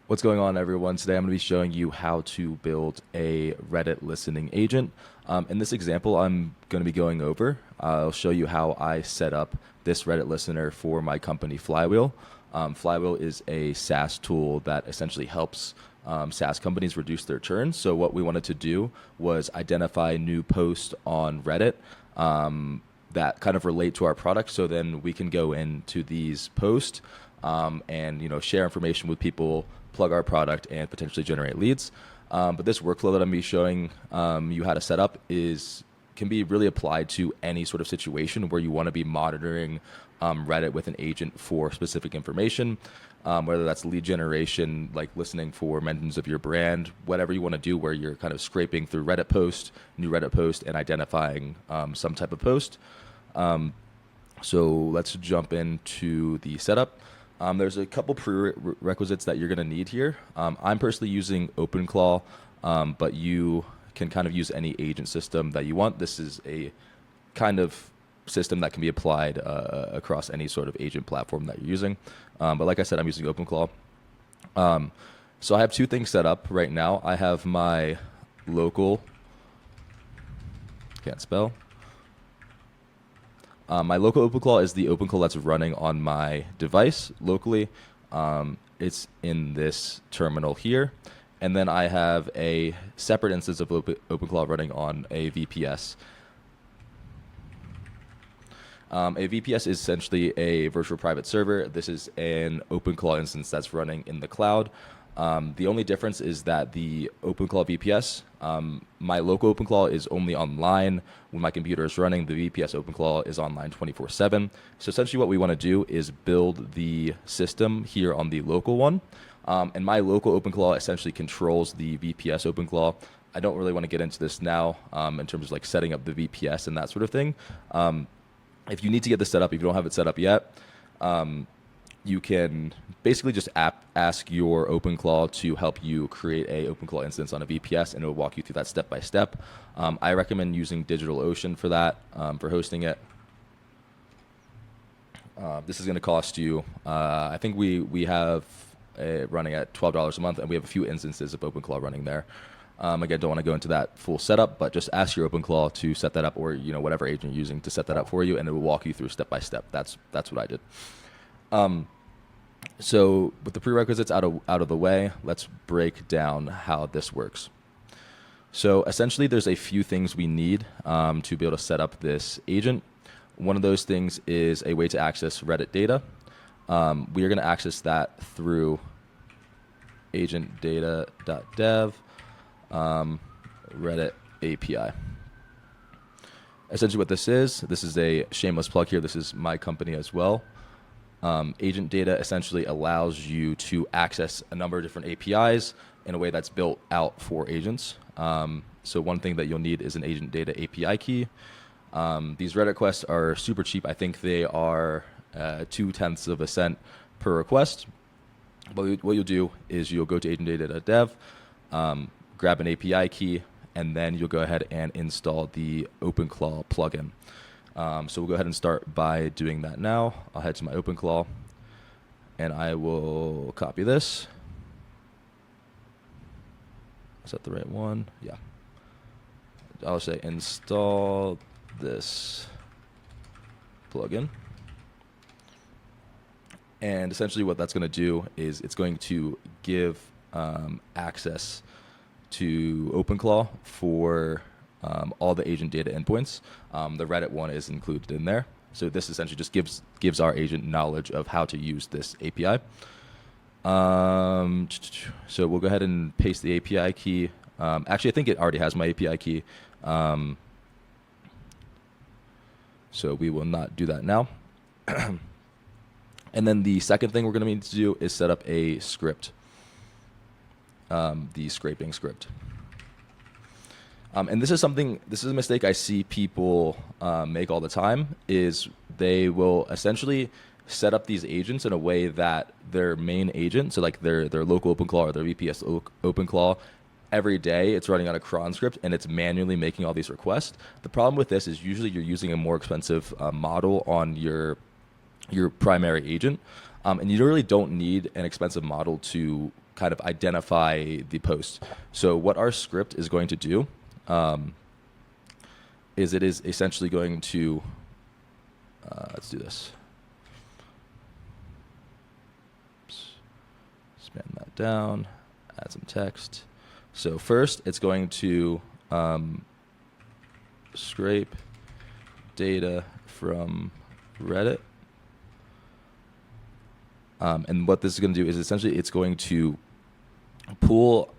What's going on, everyone? Today I'm going to be showing you how to build a Reddit listening agent. In this example, I'm going to be going over. I'll show you how I set up this Reddit listener for my company, Flywheel. Flywheel is a SaaS tool that essentially helps SaaS companies reduce their churn. So what we wanted to do was identify new posts on Reddit that kind of relate to our product. So then we can go into these posts and share information with people, plug our product, and potentially generate leads. But this workflow that I'm going to be showing you how to set up can be really applied to any sort of situation where you want to be monitoring Reddit with an agent for specific information, whether that's lead generation, like listening for mentions of your brand, whatever you want to do, where you're kind of scraping through Reddit post, new Reddit post, and identifying some type of post. So let's jump into the setup. There's a couple prerequisites that you're going to need here. I'm personally using OpenClaw, but you can kind of use any agent system that you want. This is a kind of system that can be applied across any sort of agent platform that you're using. But like I said, I'm using OpenClaw. So I have two things set up right now. I have my local, can't spell. My local OpenClaw is the OpenClaw that's running on my device locally. It's in this terminal here. And then I have a separate instance of OpenClaw running on a VPS. A VPS is essentially a virtual private server. This is an OpenClaw instance that's running in the cloud. The only difference is that the OpenClaw VPS, my local OpenClaw is only online when my computer is running. The VPS OpenClaw is online 24/7. So essentially what we want to do is build the system here on the local one. And my local OpenClaw essentially controls the VPS OpenClaw. I don't really want to get into this now in terms of like setting up the VPS and that sort of thing. If you need to get this set up, if you don't have it set up yet, you can basically just ask your OpenClaw to help you create a OpenClaw instance on a VPS, and it will walk you through that step by step. I recommend using DigitalOcean for that, for hosting it. This is going to cost you, I think we have running at $12 a month, and we have a few instances of OpenClaw running there. Again, don't want to go into that full setup, but just ask your OpenClaw to set that up, or whatever agent you're using to set that up for you, and it will walk you through step by step. That's what I did. So with the prerequisites out of the way, let's break down how this works. So essentially, there's a few things we need to be able to set up this agent. One of those things is a way to access Reddit data. We are going to access that through agentdata.dev Reddit API. Essentially what this is a shameless plug here. This is my company as well. Agent data essentially allows you to access a number of different APIs in a way that's built out for agents. So one thing that you'll need is an agent data API key. These Reddit requests are super cheap. I think they are 0.2 of a cent per request. But what you'll do is you'll go to agentdata.dev, grab an API key, and then you'll go ahead and install the OpenClaw plugin. So we'll go ahead and start by doing that now. I'll head to my OpenClaw, and I will copy this. Is that the right one? Yeah. I'll say install this plugin. And essentially what that's going to do is it's going to give access to OpenClaw for all the agent data endpoints. The Reddit one is included in there. So this essentially just gives our agent knowledge of how to use this API. So we'll go ahead and paste the API key. Actually, I think it already has my API key. So we will not do that now. And then the second thing we're going to need to do is set up a script, the scraping script. And this is a mistake I see people make all the time, is they will essentially set up these agents in a way that their main agent, so like their local OpenClaw or their VPS OpenClaw, every day it's running on a cron script and it's manually making all these requests. The problem with this is usually you're using a more expensive model on your primary agent, and you really don't need an expensive model to kind of identify the post. So what our script is going to do is it is essentially going to, let's do this. Expand that down, add some text. So first, it's going to scrape data from Reddit. And what this is going to do is essentially it's going to pull.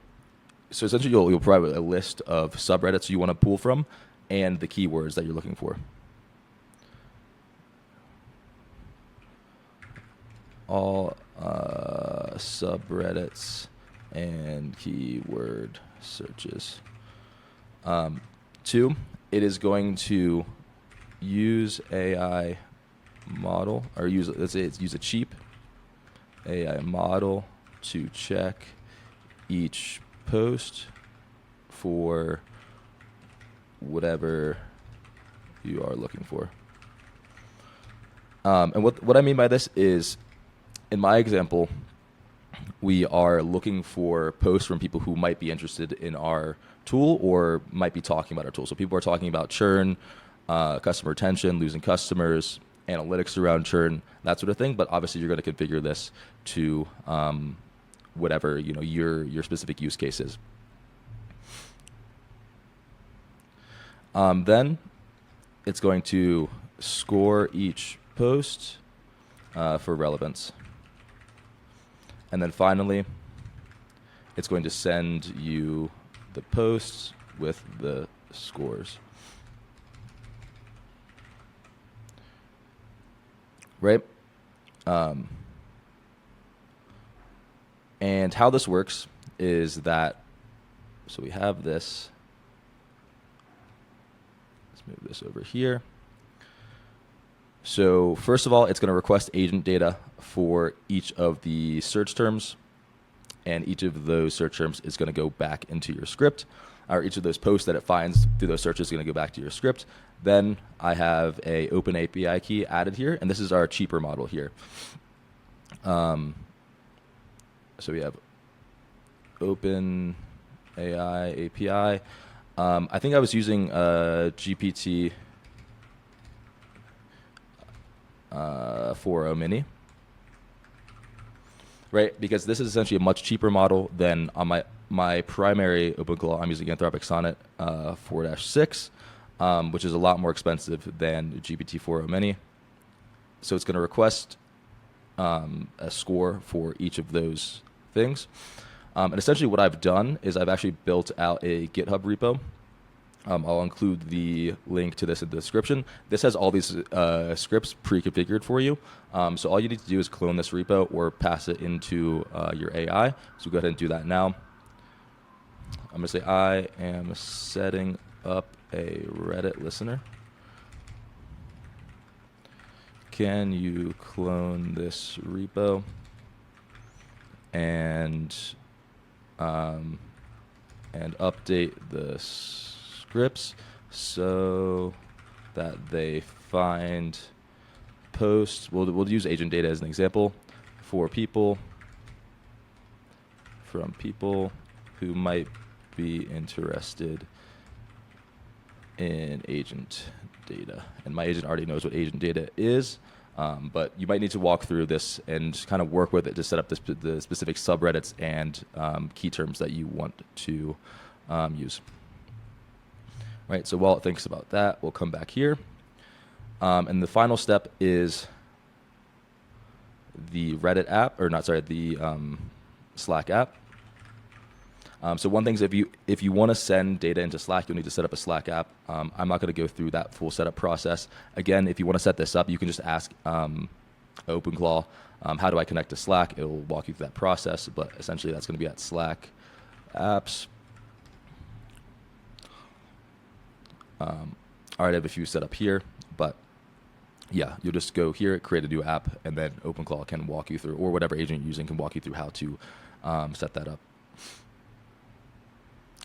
So essentially you'll provide a list of subreddits you want to pull from and the keywords that you're looking for. All subreddits and keyword searches. 2, it is going to use AI model, or use a cheap AI model to check each post for whatever you are looking for. And what I mean by this is, in my example, we are looking for posts from people who might be interested in our tool or might be talking about our tool. So people are talking about churn, customer retention, losing customers, analytics around churn, that sort of thing. But obviously, you're going to configure this to whatever your specific use case is. Then it's going to score each post for relevance. And then finally, it's going to send you the posts with the scores. Right? And how this works is that, so we have this. Let's move this over here. So first of all, it's going to request agent data for each of the search terms, and each of those search terms is going to go back into your script, or each of those posts that it finds through those searches is going to go back to your script. Then I have a open API key added here, and this is our cheaper model here. So we have open AI API. I think I was using GPT 4.0 mini, right? Because this is essentially a much cheaper model than on my primary OpenClaw. I'm using Anthropic Sonnet 4-6, which is a lot more expensive than GPT 4.0 mini. So it's going to request a score for each of those things. And essentially what I've done is I've actually built out a GitHub repo. I'll include the link to this in the description. This has all these scripts pre-configured for you. So all you need to do is clone this repo or pass it into your AI. So go ahead and do that now. I'm going to say I am setting up a Reddit listener. Can you clone this repo and update the scripts so that they find posts. We'll use agent data as an example for people, from people who might be interested in agent data. And my agent already knows what agent data is, but you might need to walk through this and kind of work with it to set up the specific subreddits and key terms that you want to use. Right, so while it thinks about that, we'll come back here. And the final step is the Reddit app, the Slack app. So one thing is if you want to send data into Slack, you'll need to set up a Slack app. I'm not going to go through that full setup process. Again, if you want to set this up, you can just ask OpenClaw, how do I connect to Slack? It will walk you through that process, but essentially that's going to be at Slack apps. I already have a few set up here, but yeah, you'll just go here, create a new app, and then OpenClaw can walk you through, or whatever agent you're using can walk you through how to set that up.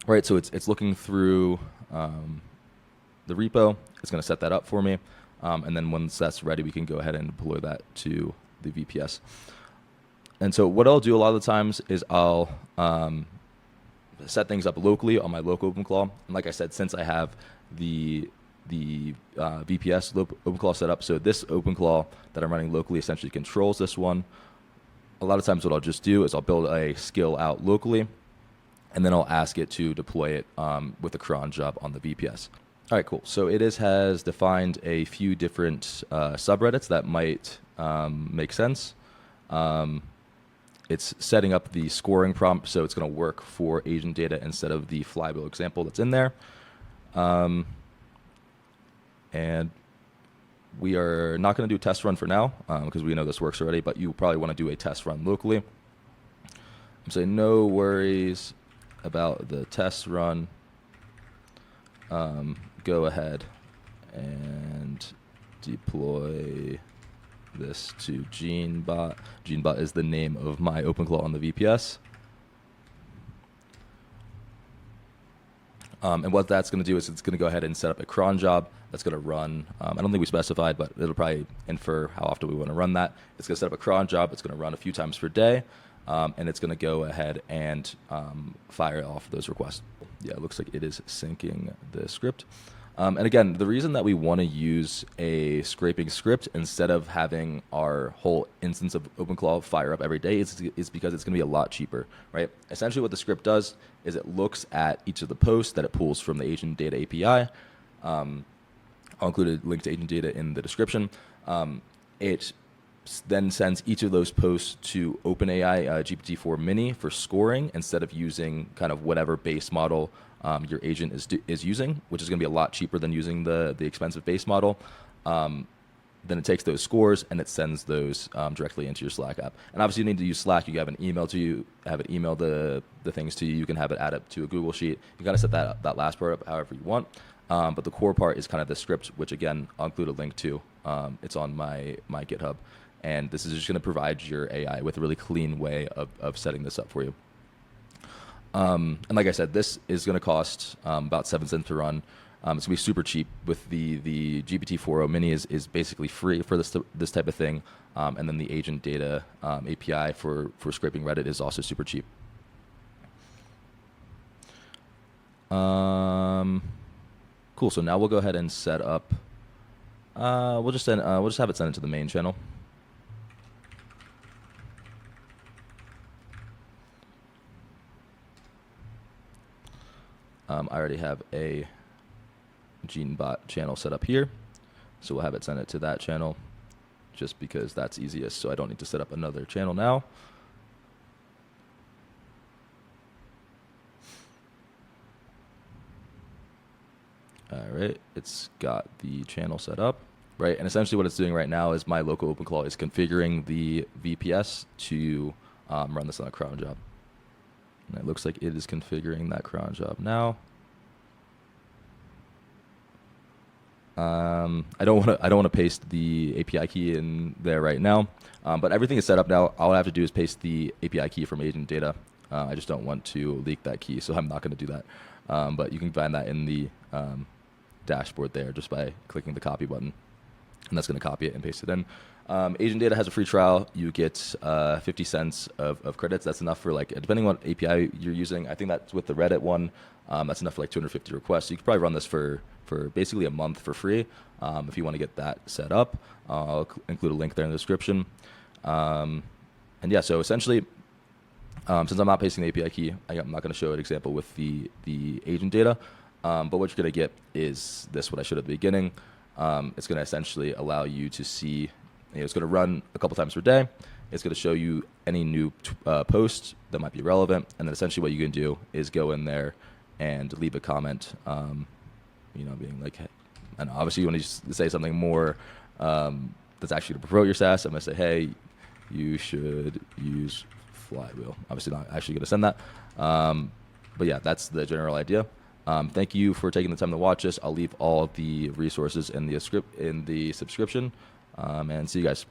Right, so it's looking through the repo. It's going to set that up for me, and then once that's ready, we can go ahead and deploy that to the VPS. And so what I'll do a lot of the times is I'll set things up locally on my local OpenClaw. And like I said, since I have the VPS OpenClaw set up, so this OpenClaw that I'm running locally essentially controls this one. A lot of times what I'll just do is I'll build a skill out locally, and then I'll ask it to deploy it with a cron job on the VPS. All right, cool. So it has defined a few different subreddits that might make sense. It's setting up the scoring prompt, so it's going to work for agent data instead of the flywheel example that's in there. And we are not going to do a test run for now because we know this works already, but you probably want to do a test run locally. I'm saying no worries about the test run. Go ahead and deploy this to GeneBot. GeneBot is the name of my OpenClaw on the VPS. And what that's going to do is it's going to go ahead and set up a cron job that's going to run. I don't think we specified, but it'll probably infer how often we want to run that. It's going to set up a cron job. It's going to run a few times per day. And it's going to go ahead and fire off those requests. Yeah, it looks like it is syncing the script. And again, the reason that we want to use a scraping script instead of having our whole instance of OpenClaw fire up every day is because it's going to be a lot cheaper, right? Essentially what the script does is it looks at each of the posts that it pulls from the agent data API. I'll include a link to agent data in the description. It then sends each of those posts to OpenAI GPT-4 Mini for scoring instead of using kind of whatever base model your agent is using, which is going to be a lot cheaper than using the expensive base model. Then it takes those scores and it sends those directly into your Slack app. And obviously you need to use Slack. You have an email to you, have it email the things to you. You can have it add up to a Google Sheet. You got to set that last part up however you want. But the core part is kind of the script, which again, I'll include a link to. It's on my GitHub. And this is just going to provide your AI with a really clean way of setting this up for you. And like I said, this is going to cost about 7 cents to run. It's going to be super cheap. With the GPT-4o Mini is basically free for this type of thing. And then the agent data API for scraping Reddit is also super cheap. Cool. So now we'll go ahead and set up. We'll just have it sent into the main channel. I already have a GeneBot channel set up here, so we'll have it send it to that channel just because that's easiest, so I don't need to set up another channel now. All right, it's got the channel set up, right? And essentially what it's doing right now is my local OpenClaw is configuring the VPS to run this on a cron job. And it looks like it is configuring that cron job now. I don't want to paste the API key in there right now, but everything is set up now. All I have to do is paste the API key from agent data. I just don't want to leak that key, so I'm not going to do that. But you can find that in the dashboard there just by clicking the copy button, and that's going to copy it and paste it in. Agent data has a free trial. You get 50 cents of credits. That's enough for, like, depending on what API you're using. I think that's with the Reddit one. That's enough for like 250 requests. So you could probably run this for basically a month for free if you want to get that set up. I'll include a link there in the description. And yeah, so essentially, since I'm not pasting the API key, I'm not going to show an example with the agent data. But what you're going to get is this, what I showed at the beginning. It's going to essentially allow you to see, it's going to run a couple times per day. It's going to show you any new posts that might be relevant. And then essentially what you can do is go in there and leave a comment, being like, hey, and obviously you want to say something more that's actually to promote your SaaS. I'm going to say, hey, you should use Flywheel. Obviously not actually going to send that. But yeah, that's the general idea. Thank you for taking the time to watch this. I'll leave all of the resources in the subscription, and see you guys.